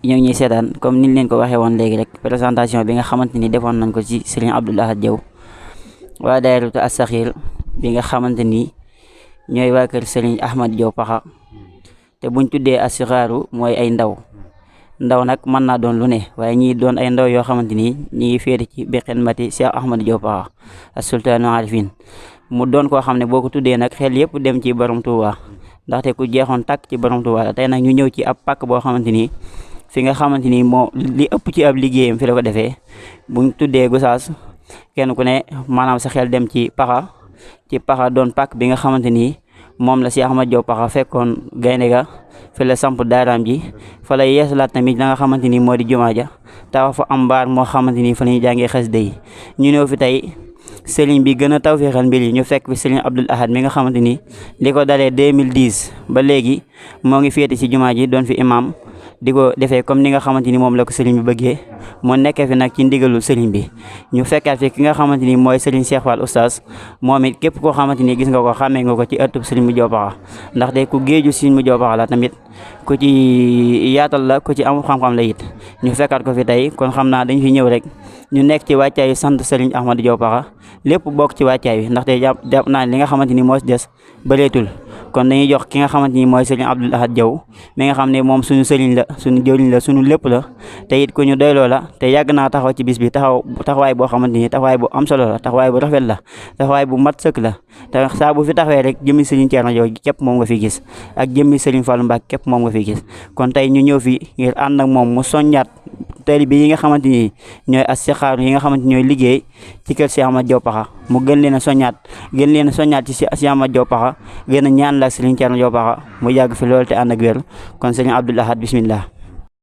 ñoo ngi ñuy seetaan comme niñ leen ko waxee woon léegi rek présentation bi nga xamante ni defoon nañ ko ci Serigne Abdoul Ahad Diaw waa daayiratu as-Sakhir bi nga xamante ni ñooy waa kër Serigne Ahmadou Diaw pakha te buñ tuddee as-Sakhaaru mooy ay ndaw nag mën naa doon lu ne waaye ñii doon ay ndaw yoo xamante ni ñi ngi féete ci beqen mati Cheikh Ahmadou Diaw pakha as-Sultaanu Arifin mu doon koo xam ne boo ko tuddee nag xel yëpp dem ci borom Touba ndaxte ku jeexoon tàkk ci borom Touba la tey nag ñu ñëw ci ab pàkk boo xamante ni fi nga xamante ni moo li ëpp ci ab liggéeyam fi la ko defee buñ tuddee goussas kenn ku ne maanaam sa xel dem ci pakha doon pàkk bi nga xamante ni moom la si Ahmadou Diaw pakha fekkoon gaynde ga fi la samp daaraam ji fa lay yeesalaat tamit la nga xamante ni moo di jumaa ja tawa fa am mbaar moo xamante ni fa la ñuy jàngee xasida yi ñu ñëw fi tey sëriñ bi gën a tawféexal mbir yi ñu fekk fi Serigne Abdoul Ahad mi nga xamante ni li ko dalee 2010 ba léegi moo ngi féete ci jumaa ji doon fi imam di ko defee comme ni nga xamante ni moom la ko sëriñ bi bëggee moo nekkee fi nag ci ndigalul sëriñ bi ñu fekkaat fi ki nga xamante ni mooy sëriñ Cheikh Fall oustaz moom it képp koo xamante ni gis nga ko xàmmee nga ko ci ëttub sëriñ mu Diaw pakha ndaxte ku géeju sëriñ mu Diaw pakha la tamit ku ci yaatal la ku ci am xam-xam la it ñu fekkaat ko fi tey kon xam naa dañ fi ñëw rek ñu nekk ci wàccaayu sant sëriñ Ahmadou Diaw pakha lépp bokk ci wàccaay wi ndaxte jàpp naa li nga xamante ni moo si des bëreetul kon dañuy jox ki nga xamante ni mooy sëriñ Abdoul Ahad Diaw mi nga xam ne moom suñu sëriñ la suñu jëriñ la suñu lépp la te it ku ñu doyloo la te yàgg naa taxaw ci bis bi taxawaay boo xamante ni taxawaay bu am solo la taxawaay bu rafet la taxawaay bu mat sëkk la te saa bu fi taxawee rek jëmmi sëriñ Thierno Diaw képp moom nga fi gis ak jëmmi sëriñ Fallou Mbacke képp moom nga fi gis kon tey ñu ñëw fi ngir ànd ak moom mu soññaat taalibe yi nga xamante ni ñooy as-Sakhaaru yi nga xamante ñooy liggéey ci kër Cheikh Ahmadou Diaw pakha mu gën leen a soññaat ci Cheikh Ahmadou Diaw pakha gën a ñaan la Serigne Thierno Diaw pakha mu yàgg fi loolu te ànd ak wér kon Serigne Abdoul Ahad bismillah